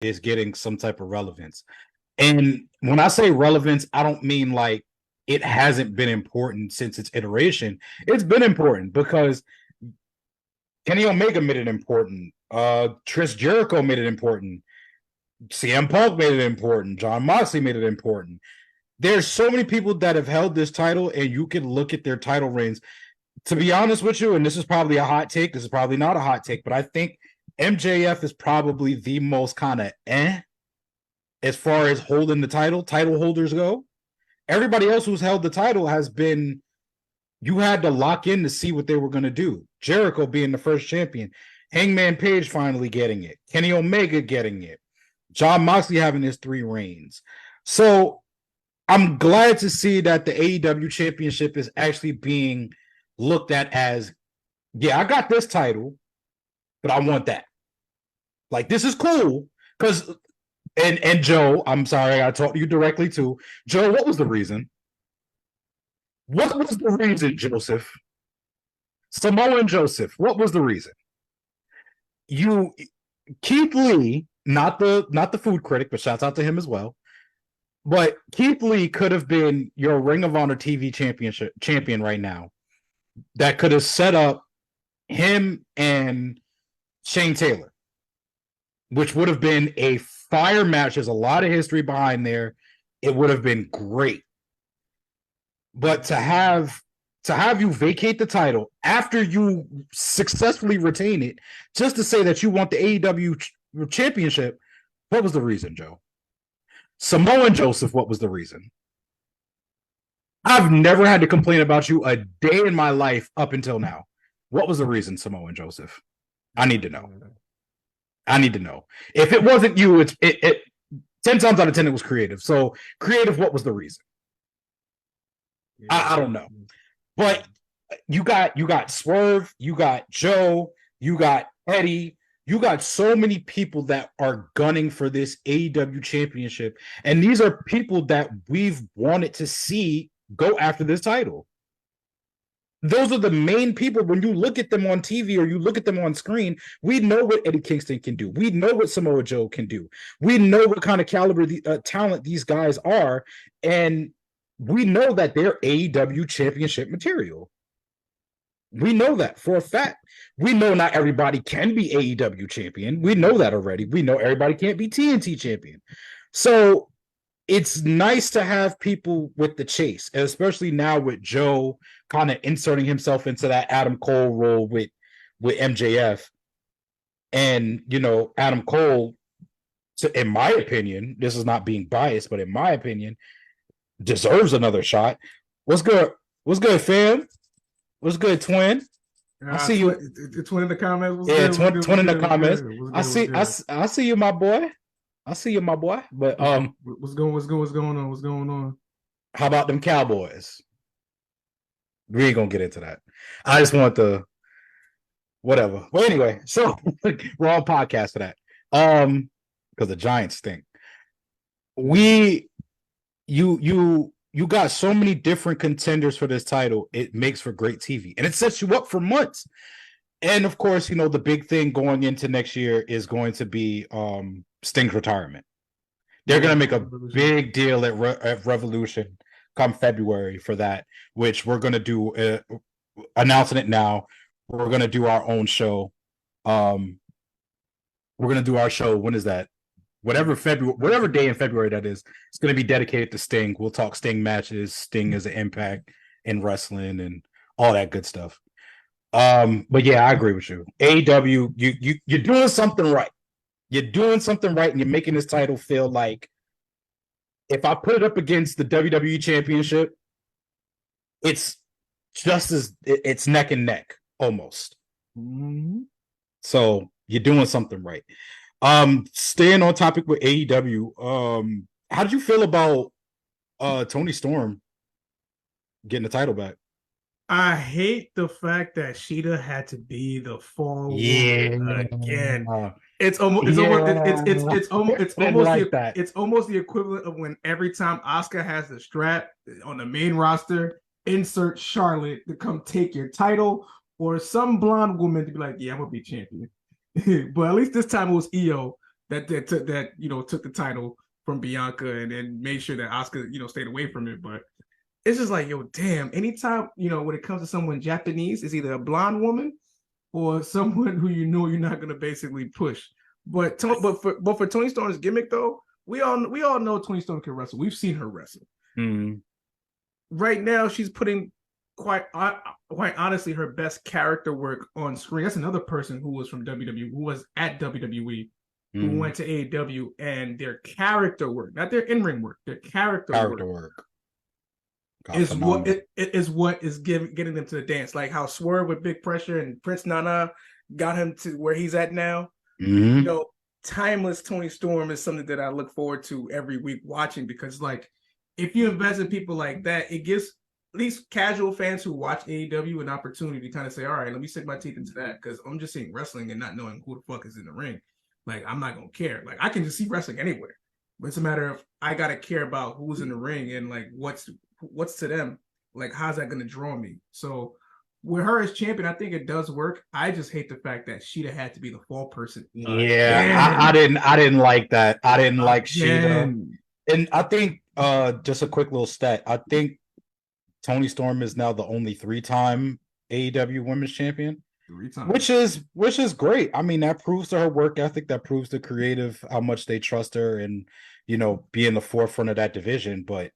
is getting some type of relevance. And when I say relevance, I don't mean like it hasn't been important since its iteration. It's been important because Kenny Omega made it important. Chris Jericho made it important. CM Punk made it important. John Moxley made it important. There's so many people that have held this title, and you can look at their title reigns. To be honest with you, and this is probably a hot take, this is probably not a hot take, but I think MJF is probably the most kind of as far as holding the title holders go. Everybody else who's held the title has been, you had to lock in to see what they were going to do. Jericho being the first champion, Hangman Page finally getting it, Kenny Omega getting it, John Moxley having his 3 reigns. So I'm glad to see that the AEW championship is actually being looked at as, yeah, I got this title, but I want that. Like, this is cool. Because, and Joe, I'm sorry, I talked to you directly too. Joe, what was the reason? What was the reason, Joseph? Samoa and Joseph, what was the reason? Keith Lee, not the food critic, but shouts out to him as well. But Keith Lee could have been your Ring of Honor TV champion right now. That could have set up him and Shane Taylor, which would have been a fire match. There's a lot of history behind there. It would have been great. But to have you vacate the title after you successfully retain it, just to say that you want the AEW championship, what was the reason, Joe? Samoa and Joseph, what was the reason? I've never had to complain about you a day in my life up until now. What was the reason, Samoa and Joseph? I need to know. If it wasn't you, it 10 times out of 10 it was creative. So creative, what was the reason? I don't know. But you got Swerve, you got Joe, you got Eddie, you got so many people that are gunning for this AEW championship. And these are people that we've wanted to see go after this title. Those are the main people. When you look at them on TV or you look at them on screen, we know what Eddie Kingston can do. We know what Samoa Joe can do. We know what kind of caliber, talent these guys are. And we know that they're AEW championship material. We know that for a fact. We know not everybody can be AEW champion. We know that already. We know everybody can't be TNT champion. So it's nice to have people with the chase, especially now with Joe kind of inserting himself into that Adam Cole role with MJF. And, Adam Cole, in my opinion, this is not being biased, but in my opinion, deserves another shot. What's good? What's good, fam? What's good, twin? I see you. Twin in the comments. Twin in the comments. I see you, my boy. But what's going on? How about them Cowboys? We ain't gonna get into that. I just want the whatever. Well, anyway, so we're on podcast for that. Because the Giants stink. You got so many different contenders for this title. It makes for great TV, and it sets you up for months. And of course, the big thing going into next year is going to be Sting's retirement. They're going to make a big deal at Revolution come February for that, which we're going to do. Announcing it now, we're going to do our own show. We're going to do our show. When is that? Whatever day in February that is, it's going to be dedicated to Sting. We'll talk Sting matches, Sting as an impact in wrestling, and all that good stuff. But yeah, I agree with you. AEW, you're doing something right. You're doing something right, and you're making this title feel like, if I put it up against the WWE Championship, it's it's neck and neck almost. Mm-hmm. So you're doing something right. Staying on topic with AEW, how did you feel about Tony Storm getting the title back? I hate the fact that Sheeta had to be the fall again. It's almost the equivalent of when every time Asuka has the strap on the main roster, insert Charlotte to come take your title, or some blonde woman to be like, yeah, I'm gonna be champion. But at least this time it was Io. that took the title from Bianca and then made sure that Asuka stayed away from it. But it's just like, yo, damn. Anytime when it comes to someone Japanese, it's either a blonde woman or someone who you're not gonna basically push. But for Toni Storm's gimmick though, we all know Toni Storm can wrestle. We've seen her wrestle. Mm. Right now, she's putting quite honestly her best character work on screen. That's another person who was from WWE, who was at WWE, who went to AEW, and their character work, not their in-ring work, their character work is what is getting them to the dance. Like how Swerve with Big Pressure and Prince Nana got him to where he's at now. Timeless Toni Storm is something that I look forward to every week watching, because like if you invest in people like that, it gives at least casual fans who watch AEW an opportunity to kind of say, all right, let me sink my teeth into that, because I'm just seeing wrestling and not knowing who the fuck is in the ring. Like, I'm not going to care. Like, I can just see wrestling anywhere. But it's a matter of I got to care about who's in the ring and, like, what's to them. Like, how's that going to draw me? So, with her as champion, I think it does work. I just hate the fact that Sheeta had to be the fall person. Yeah, I didn't like that. I didn't like Sheeta. And I think, just a quick little stat, I think Toni Storm is now the only 3-time AEW Women's Champion. 3 times. Which is great. I mean, that proves to her work ethic, that proves to creative how much they trust her and be in the forefront of that division. But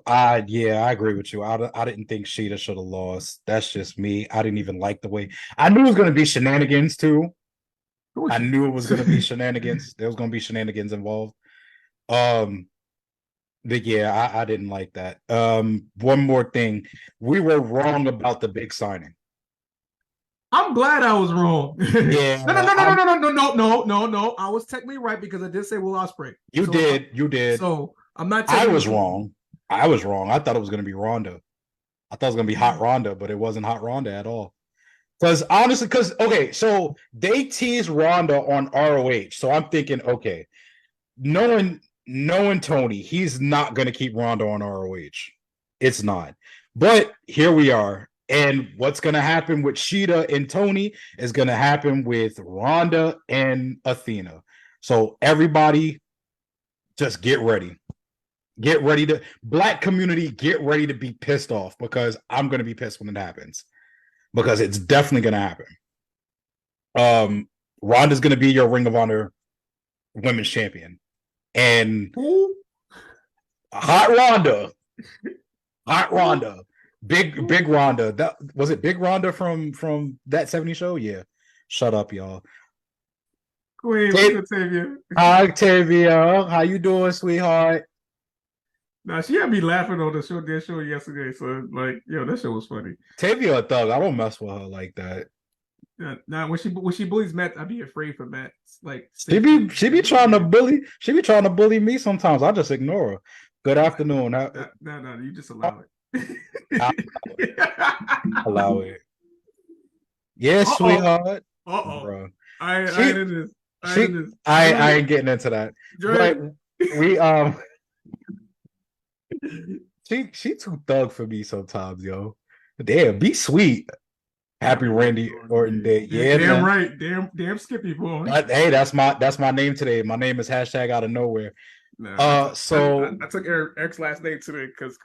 I agree with you. I didn't think Sheeta should have lost. That's just me. I didn't even like the way. I knew it was gonna be shenanigans too. I knew it was gonna be shenanigans. There was gonna be shenanigans involved. But yeah, I didn't like that. One more thing. We were wrong about the big signing. I'm glad I was wrong. Yeah. No. I was technically right because I did say Will Ospreay. You did. So I'm not. I was wrong. I thought it was going to be Ronda. I thought it was going to be Hot Ronda, but it wasn't Hot Ronda at all. Because honestly, so they teased Ronda on ROH. So I'm thinking, okay, knowing Tony, he's not going to keep Ronda on ROH. It's not. But here we are. And what's going to happen with Sheeta and Tony is going to happen with Ronda and Athena. So everybody just get ready. Black community, get ready to be pissed off, because I'm going to be pissed when it happens, because it's definitely going to happen. Ronda's going to be your Ring of Honor Women's Champion. And Hot Ronda. Big Ronda. That was it. Big Ronda from that 70 show. Yeah. Shut up, y'all. Queen, Tavia. Hi, Tavia. How you doing, sweetheart? Nah, she had me laughing on the show yesterday. So like, yo, that show was funny. Tavia a thug. I don't mess with her like that. Nah, when she bullies Matt, I'd be afraid for Matt. Like she be trying to bully. She be trying to bully me sometimes. I just ignore her. Good afternoon. No, you just allow it. Allow it. Yes, sweetheart. Bro. I ain't getting into that. But she too thug for me sometimes, yo. Damn, be sweet. Happy Randy Orton Day. Yeah, damn right. Damn Skippy boy. Hey, that's my name today. My name is #OutOfNowhere. No, so I took Eric's last name today because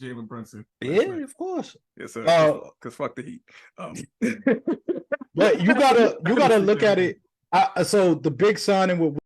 Jalen Brunson. Yeah, of course. Yes, sir. Because fuck the Heat. But you gotta look at it. So the big signing with